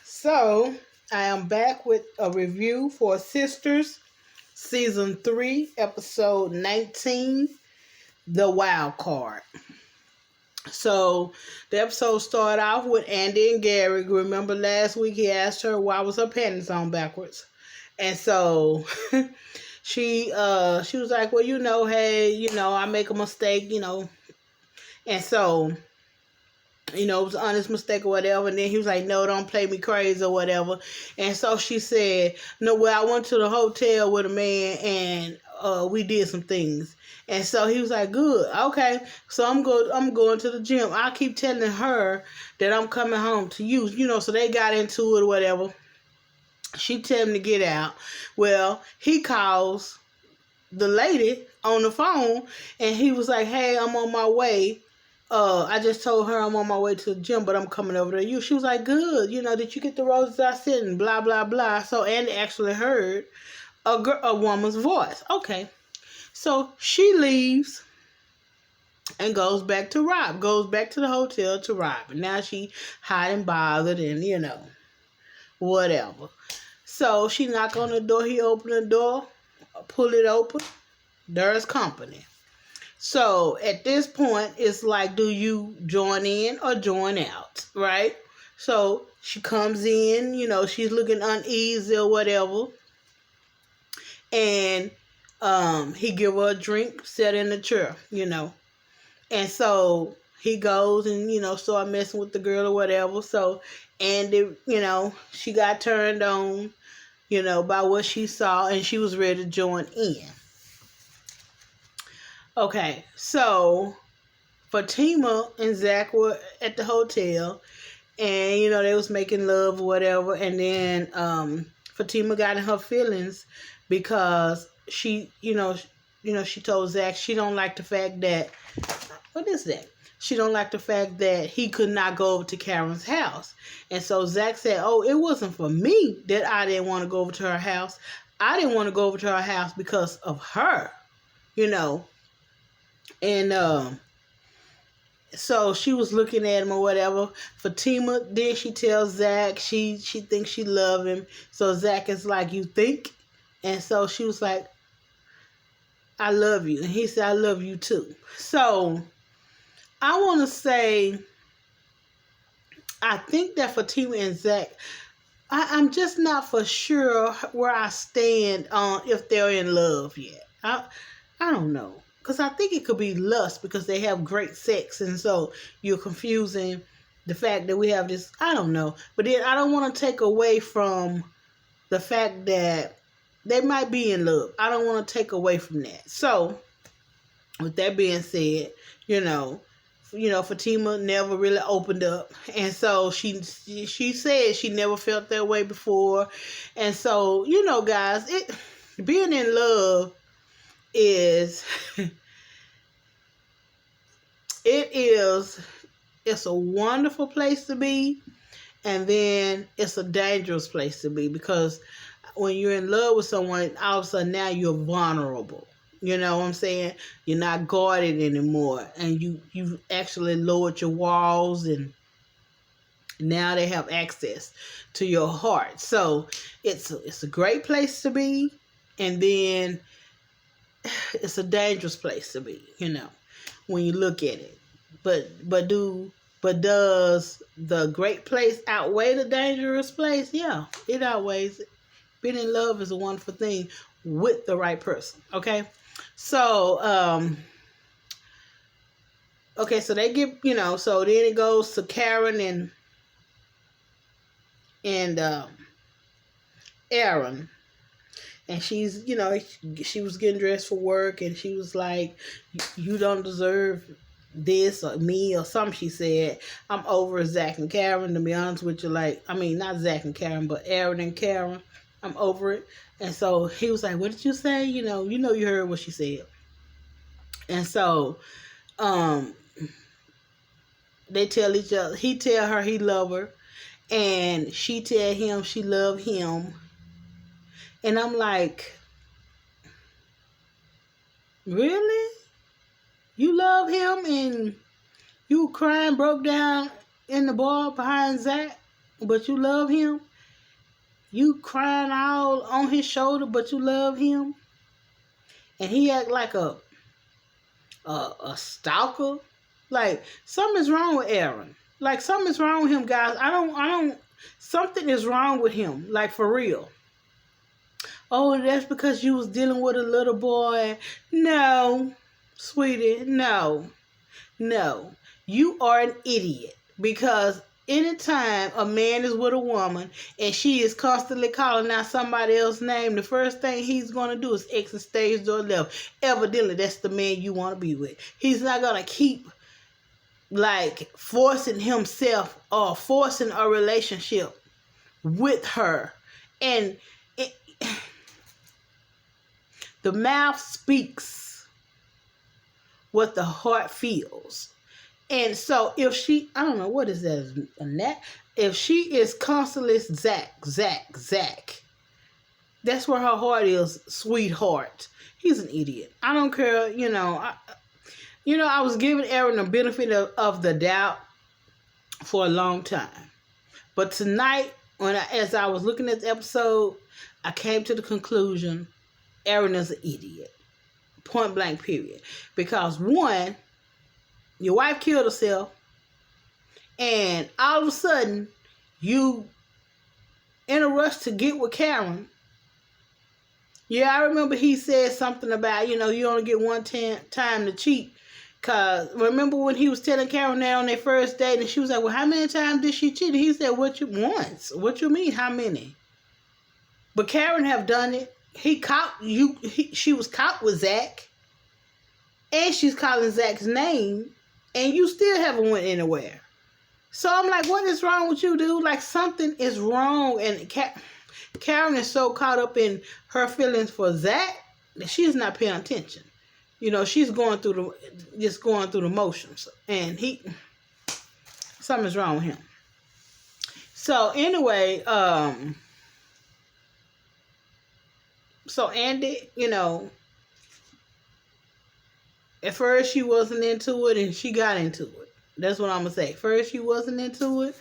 So I am back with a review for Sisters, Season 3, Episode 19, The Wild Card. So the episode started off with Andy and Gary. Remember last week he asked her why was her panties on backwards? And so she was like, well, hey, I make a mistake, And so it was an honest mistake or whatever. And then he was like, no, don't play me crazy or whatever. And so she said, no, well, I went to the hotel with a man and we did some things. And so he was like, good, okay. So I'm going to the gym. I keep telling her that I'm coming home to you, so they got into it or whatever. She tell him to get out. Well, he calls the lady on the phone and he was like, hey, I'm on my way. I just told her I'm on my way to the gym, but I'm coming over to you. She was like, good. Did you get the roses I sent? And blah, blah, blah. So Andy actually heard a woman's voice. Okay. So she leaves and goes back to Rob. Goes back to the hotel to Rob. And now she hot and bothered and, whatever. So she knock on the door. He open the door. Pull it open. There's company. So at this point, it's like, do you join in or join out, right? So she comes in, she's looking uneasy or whatever. And he give her a drink, sat in the chair, And so he goes and, start messing with the girl or whatever. So Andy, she got turned on, by what she saw, and she was ready to join in. Okay, so Fatima and Zach were at the hotel, and they was making love or whatever, and then Fatima got in her feelings because she told Zach she don't like the fact that she don't like the fact that he could not go over to Karen's house. And so Zach said, oh, it wasn't for me that I didn't want to go over to her house. I didn't want to go over to her house because of her, And so she was looking at him or whatever. Fatima, then she tells Zach she thinks she love him. So Zach is like, you think? And so she was like, I love you. And he said, I love you too. So I want to say, I think that Fatima and Zach, I'm just not for sure where I stand on if they're in love yet. I don't know. Because I think it could be lust because they have great sex. And so you're confusing the fact that we have this, I don't know. But then I don't want to take away from the fact that they might be in love. I don't want to take away from that. So with that being said, Fatima never really opened up. And so she said she never felt that way before. And so, guys, being in love is it's a wonderful place to be, and then it's a dangerous place to be because when you're in love with someone, all of a sudden now you're vulnerable. You know what I'm saying? You're not guarded anymore, and you actually lowered your walls, and now they have access to your heart. So it's a great place to be, and then it's a dangerous place to be, when you look at it. But does the great place outweigh the dangerous place? Yeah, it outweighs it. Being in love is a wonderful thing with the right person. Okay, so so they get so then it goes to Karen and Aaron. And she's, she was getting dressed for work, and she was like, you don't deserve this or me or something, she said. I'm over Zach and Karen, to be honest with you. Not Zach and Karen, but Aaron and Karen. I'm over it. And so he was like, what did you say? You heard what she said. And so they tell each other, he tell her he love her, and she tell him she love him. And I'm like, really? You love him and you crying, broke down in the bar behind Zach but you love him. You crying all on his shoulder, but you love him. And he act like a stalker. Like, something is wrong with Aaron. Like, something is wrong with him, guys. Something is wrong with him. Like, for real. Oh, that's because you was dealing with a little boy. No, sweetie, no. You are an idiot. Because anytime a man is with a woman and she is constantly calling out somebody else's name, the first thing he's going to do is exit stage door left. Evidently, that's the man you want to be with. He's not going to keep, like, forcing himself or forcing a relationship with her. And the mouth speaks what the heart feels. And so if she, I don't know, what is that, a gnat? If she is constantly Zach, that's where her heart is, sweetheart. He's an idiot. I don't care, I was giving Aaron the benefit of the doubt for a long time. But tonight, as I was looking at the episode, I came to the conclusion, Aaron is an idiot. Point blank, period. Because one, your wife killed herself, and all of a sudden, you in a rush to get with Karen. Yeah, I remember he said something about, you only get one time to cheat. Because remember when he was telling Karen that on their first date, and she was like, well, how many times did she cheat? And he said, once. What you mean, how many? But Karen have done it. She was caught with Zach. And she's calling Zach's name. And you still haven't went anywhere. So I'm like, what is wrong with you, dude? Like, something is wrong. And Karen is so caught up in her feelings for Zach that she's not paying attention. She's going through the motions. And something's wrong with him. So anyway, so Andy, at first she wasn't into it and she got into it. That's what I'm going to say. First she wasn't into it,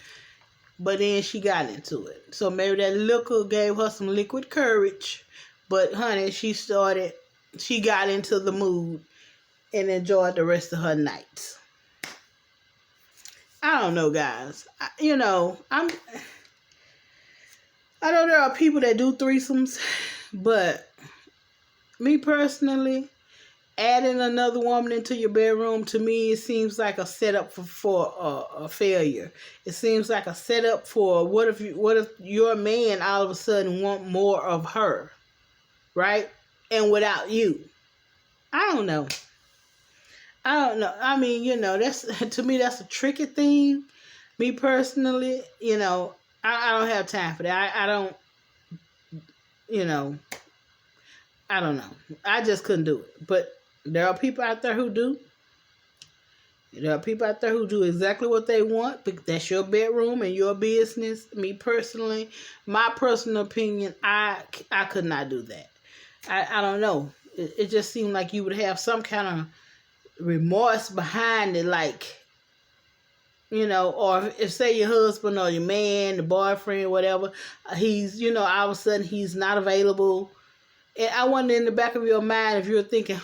but then she got into it. So maybe that liquor gave her some liquid courage. But honey, she got into the mood and enjoyed the rest of her nights. I don't know, guys. I know there are people that do threesomes, but me personally, adding another woman into your bedroom, to me, it seems like a setup for a failure. It seems like a setup for what if your man all of a sudden want more of her, right? And without you. I don't know. I mean, that's, to me, that's a tricky thing. Me personally, I don't have time for that. I don't know. I just couldn't do it. But there are people out there who do. There are people out there who do exactly what they want. But that's your bedroom and your business. Me personally, my personal opinion, I could not do that. I don't know. It just seemed like you would have some kind of remorse behind it, like, or if say your husband or your man, the boyfriend, whatever, he's, all of a sudden he's not available. And I wonder in the back of your mind if you're thinking,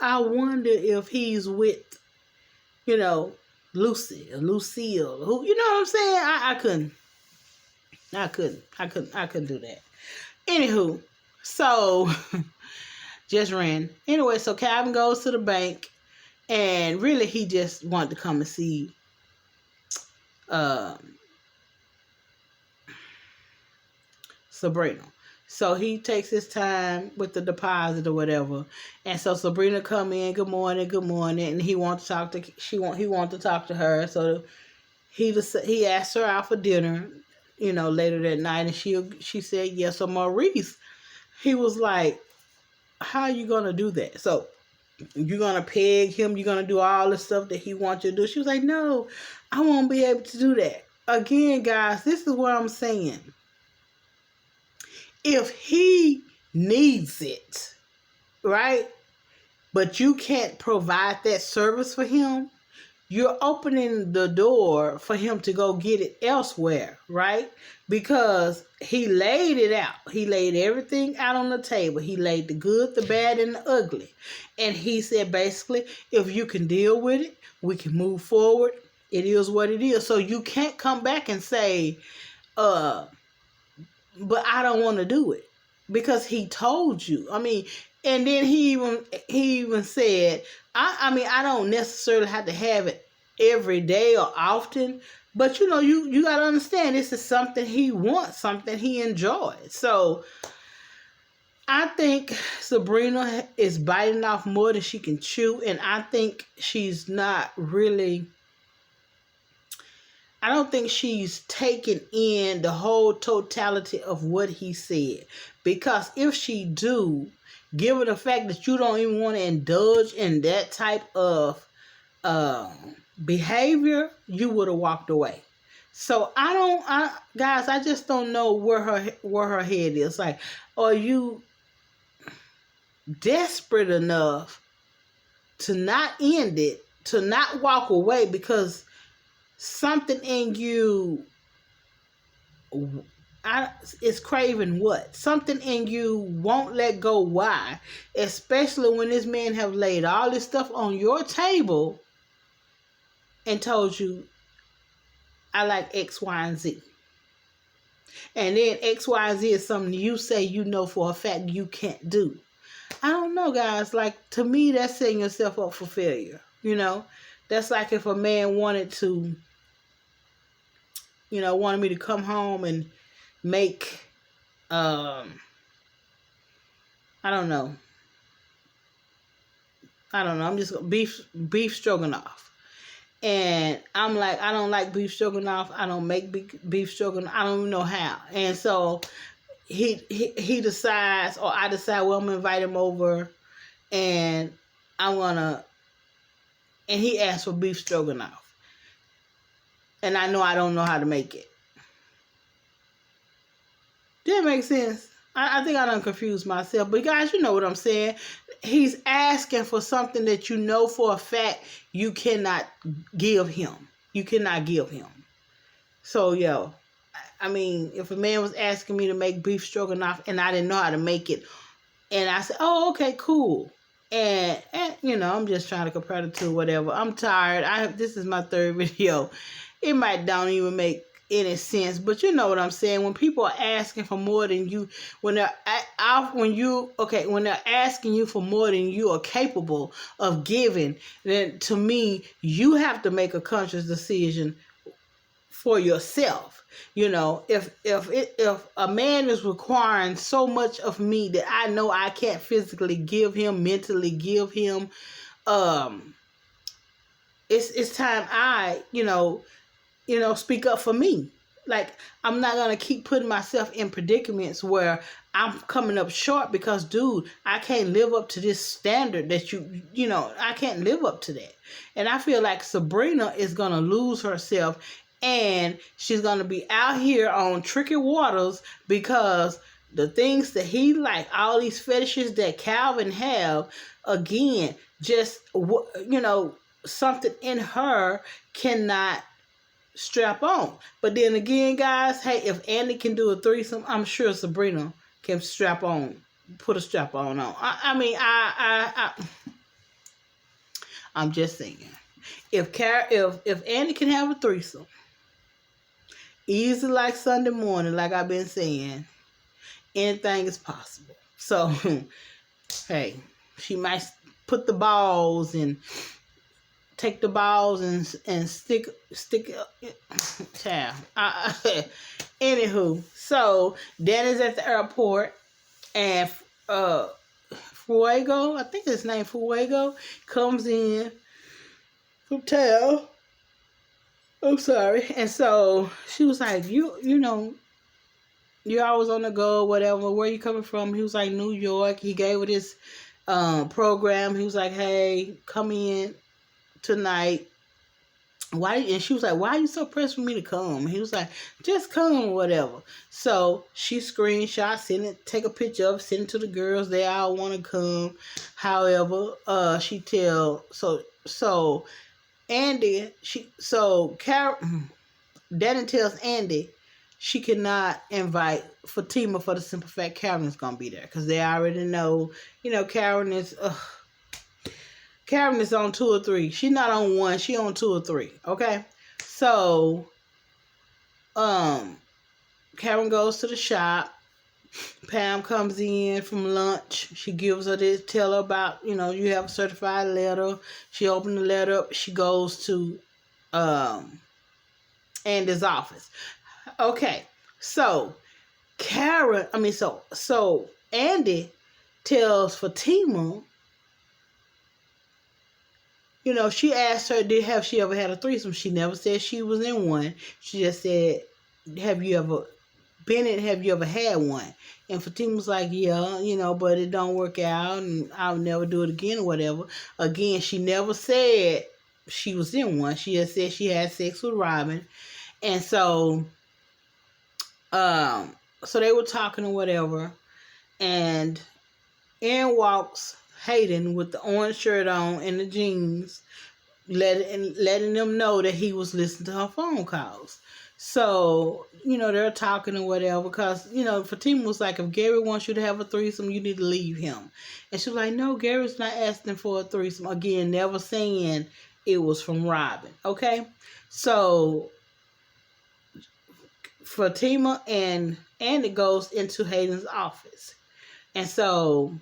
I wonder if he's with, Lucy or Lucille, who, you know what I'm saying? I couldn't do that. Anywho, so just ran. Anyway, so Calvin goes to the bank, and really he just wanted to come and see Sabrina. So he takes his time with the deposit or whatever. And so Sabrina come in, good morning, and he wants to talk to he want to talk to her. So he asked her out for dinner, later that night, and she said yes. So Maurice, he was like, how are you gonna do that? So you're gonna peg him, you're gonna do all the stuff that he wants you to do. She was like, no, I won't be able to do that. Again, guys, this is what I'm saying. If he needs it, right, but you can't provide that service for him, you're opening the door for him to go get it elsewhere, right? Because he laid it out. He laid everything out on the table. He laid the good, the bad, and the ugly. And he said, basically, if you can deal with it, we can move forward. It is what it is. So you can't come back and say, but I don't want to do it. Because he told you. I mean, and then he even said, I don't necessarily have to have it every day or often, but you got to understand, this is something he wants, something he enjoys. So I think Sabrina is biting off more than she can chew, and I think she's not really, I don't think she's taking in the whole totality of what he said. Because if she do, given the fact that you don't even want to indulge in that type of behavior, you would have walked away. So guys, I just don't know where her head is. Like, are you desperate enough to not end it, to not walk away because something in you is craving what? Something in you won't let go. Why? Especially when this man have laid all this stuff on your table and told you, I like X, Y, and Z. And then X, Y, and Z is something you say you know for a fact you can't do. I don't know, guys. Like, to me, that's setting yourself up for failure. That's like if a man wanted me to come home and make, I don't know. I'm just beef stroganoff. And I'm like, I don't like beef stroganoff. I don't make beef stroganoff. I don't even know how. And so he decides, or I decide, well, I'm going to invite him over and and he asks for beef stroganoff. And I know I don't know how to make it. Did that make sense? I think I done confused myself. But guys, you know what I'm saying. He's asking for something that you know for a fact you cannot give him. You cannot give him. So, I mean, if a man was asking me to make beef stroganoff and I didn't know how to make it, and I said, oh, okay, cool. And I'm just trying to compare the two, whatever. I'm tired. This is my third video. It might don't even make any sense, but you know what I'm saying. When people are asking for more than you, when they're asking you for more than you are capable of giving, then to me, you have to make a conscious decision for yourself. If a man is requiring so much of me that I know I can't physically give him, mentally give him, it's time I speak up for me. Like, I'm not going to keep putting myself in predicaments where I'm coming up short because, dude, I can't live up to this standard that I can't live up to that. And I feel like Sabrina is going to lose herself and she's going to be out here on tricky waters because the things that he like, all these fetishes that Calvin have, again, just, something in her cannot strap on. But then again, guys, hey, if Andy can do a threesome, I'm sure Sabrina can put a strap on. I'm just saying, if Andy can have a threesome, easy like Sunday morning, like I've been saying, anything is possible. So, hey, she might put the balls and take the balls and stick child. Anywho, so Danny's at the airport and Fuego, I think his name Fuego, comes in from town. I'm sorry. And so she was like, you're always on the go, whatever. Where you coming from? He was like, New York. He gave her this program. He was like, hey, come in tonight. Why? And she was like, why are you so pressed for me to come? He was like, just come or whatever. So she screenshot, send it, take a picture of it, send it to the girls. They all want to come. However, she tell, so, Danny tells Andy she cannot invite Fatima for the simple fact Carolyn's gonna be there because they already know, Carolyn is on 2 or 3. She's not on 1, she on 2 or 3. Okay, so Karen goes to the shop. Pam comes in from lunch. She gives her this, tell her about, you have a certified letter. She opened the letter up. She goes to Andy's office. Okay, so so Andy tells Fatima, she asked her, have she ever had a threesome? She never said she was in one. She just said, have you ever had one? And Fatima was like, yeah, but it don't work out and I'll never do it again or whatever. Again, she never said she was in one. She just said she had sex with Robin. And so, so they were talking or whatever. And in walks Hayden with the orange shirt on and the jeans, letting them know that he was listening to her phone calls. So, they're talking or whatever because, Fatima was like, if Gary wants you to have a threesome, you need to leave him. And she was like, no, Gary's not asking for a threesome. Again, never saying it was from Robin. Okay? So, Fatima and Andy goes into Hayden's office. And so,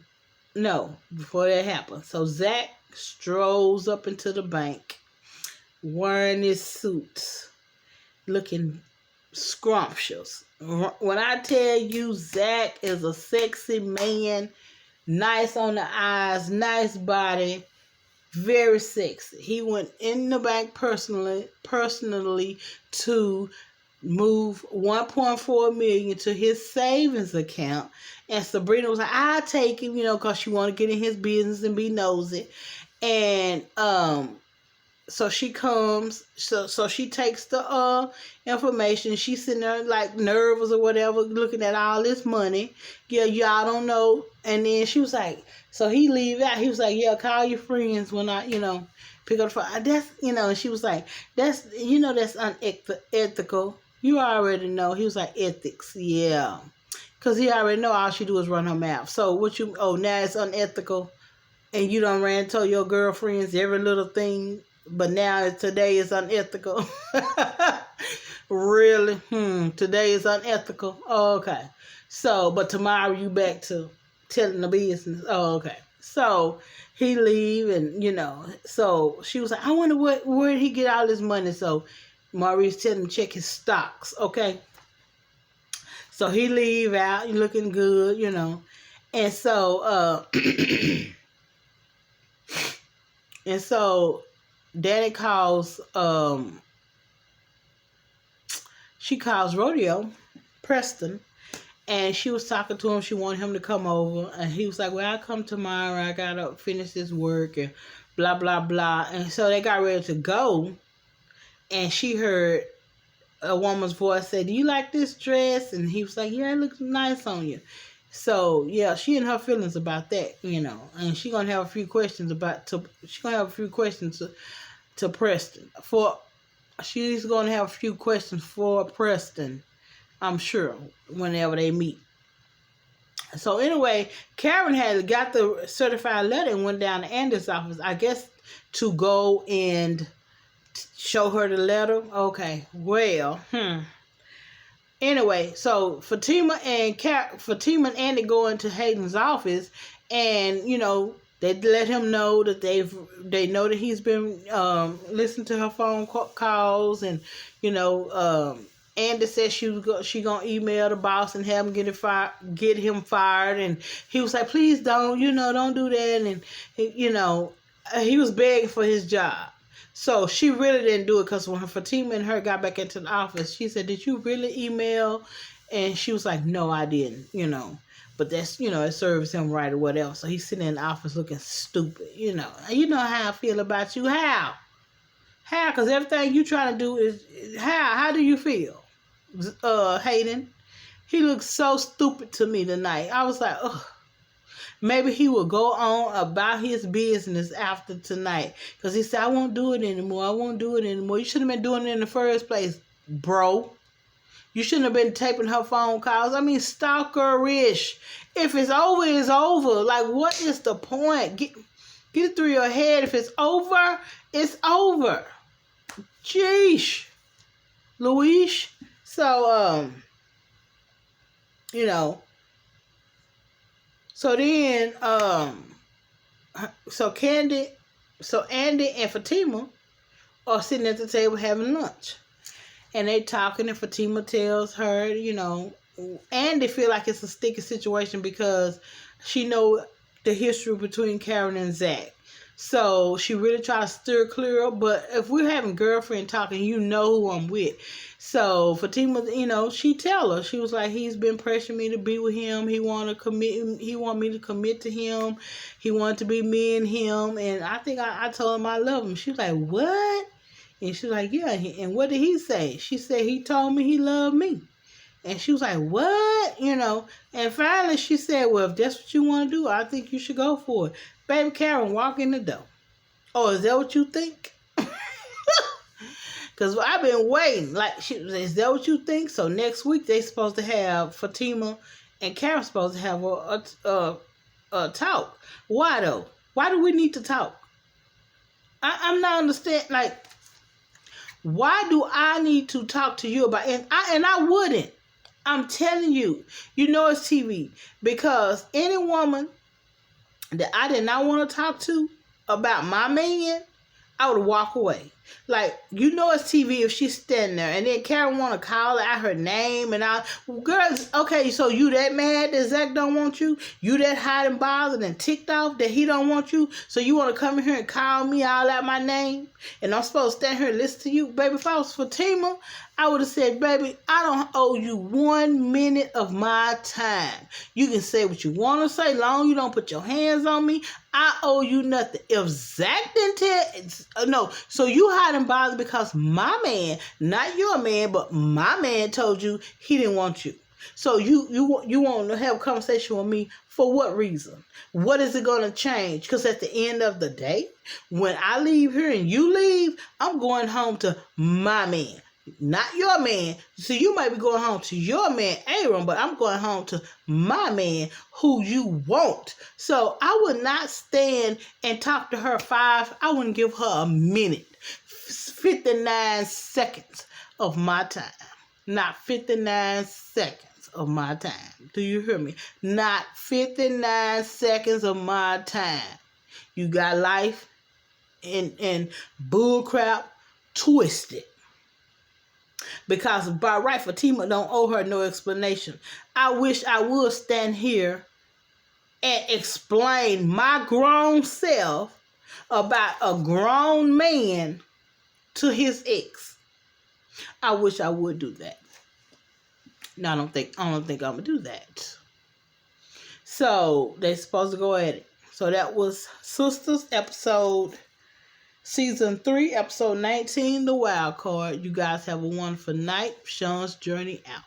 no, before that happens. So, Zach strolls up into the bank wearing his suit, looking scrumptious. When I tell you Zach is a sexy man, nice on the eyes, nice body, very sexy. He went in the bank personally to move $1.4 million to his savings account. And Sabrina was like, I'll take him, because she want to get in his business and be nosy. And so she comes, so she takes the information. She's sitting there like nervous or whatever, looking at all this money. Yeah, y'all don't know. And then she was like, so he leave out. He was like, yeah, call your friends when I, pick up the phone. That's, and she was like, that's unethical. You already know. He was like, ethics, yeah. Because he already know all she do is run her mouth. So now it's unethical. And you done ran and told your girlfriends every little thing. But now today is unethical. Really? Today is unethical. Oh, okay. So, but tomorrow you back to telling the business. Oh, okay. So he leave and, so she was like, I wonder where did he get all this money? So Maurice tell him to check his stocks. Okay. So he leave out, looking good, And so, and so Danny calls, she calls Rodeo, Preston, and she was talking to him. She wanted him to come over, and he was like, well, I'll come tomorrow. I got to finish this work and blah, blah, blah. And so they got ready to go, and she heard a woman's voice say, do you like this dress? And he was like, yeah, it looks nice on you. So, yeah, she and her feelings about that, and she's going to have a few questions to Preston. She's going to have a few questions for Preston, I'm sure, whenever they meet. So, anyway, Karen had got the certified letter and went down to Andy's office, I guess, to go and show her the letter. Okay, well, Anyway, so Fatima and Andy go into Hayden's office, and they let him know that they know that he's been listening to her phone calls, and Andy said she gonna email the boss and have him get him fired, and he was like, please don't do that, and he was begging for his job. So she really didn't do it because when Fatima and her got back into the office, she said, did you really email? And she was like, no, I didn't, But that's, it serves him right or whatever. So he's sitting in the office looking stupid, You know how I feel about you. How? Because everything you trying to do is, how do you feel? Hayden? He looks so stupid to me tonight. I was like, ugh. Maybe he will go on about his business after tonight. Because he said, I won't do it anymore. I won't do it anymore. You shouldn't have been doing it in the first place, bro. You shouldn't have been taping her phone calls. I mean, stalkerish. If it's over, it's over. Like, what is the point? Get it through your head. If it's over, it's over. Jeesh. Louise. So, you know. So then, so Andy and Fatima are sitting at the table having lunch. And they talking, and Fatima tells her, you know, Andy feel like it's a sticky situation because she know the history between Karen and Zach. So she really try to steer clear. But if we're having girlfriend talking, you know who I'm with. So Fatima, you know, she tell her, she was like, he's been pressuring me to be with him. He want me to commit to him. He wanted to be me and him. And I think I told him I love him. She was like, what? And she was like, yeah. And what did he say? She said, he told me he loved me. And she was like, what? You know. And finally she said, well, if that's what you want to do, I think you should go for it. Baby Karen, walk in the door. Oh, is that what you think? Because I've been waiting. Like, is that what you think? So next week they supposed to have Fatima and Karen supposed to have a talk. Why though? Why do we need to talk? I'm not understanding. Like, why do I need to talk to you about it? And I wouldn't. I'm telling you. You know it's TV. Because any woman that I did not want to talk to about my man, I would walk away. Like, you know it's TV if she's standing there. And then Karen want to call out her name. And girls, okay, so you that mad that Zach don't want you? You that hot and bothered and ticked off that he don't want you? So you want to come in here and call me all out my name? And I'm supposed to stand here and listen to you? Baby, if I was Fatima, I would have said, baby, I don't owe you 1 minute of my time. You can say what you want to say, long you don't put your hands on me. I owe you nothing. If Zach didn't tell, no, so you hot and bothered because my man, not your man, but my man told you he didn't want you. So you want to have a conversation with me for what reason? What is it going to change? Because at the end of the day, when I leave here and you leave, I'm going home to my man. Not your man. So you might be going home to your man, Aaron, but I'm going home to my man who you want. So I would not stand and talk to her I wouldn't give her a minute. 59 seconds of my time. Not 59 seconds of my time. Do you hear me? Not 59 seconds of my time. You got life and bullcrap twisted. Because by right, Fatima don't owe her no explanation. I wish I would stand here and explain my grown self about a grown man to his ex. I wish I would do that. No, I don't think I'm gonna do that. So they supposed to go at it. So that was Sistas Season 3, Episode 19, The Wild Card. You guys have a wonderful night. Sean's Journey out.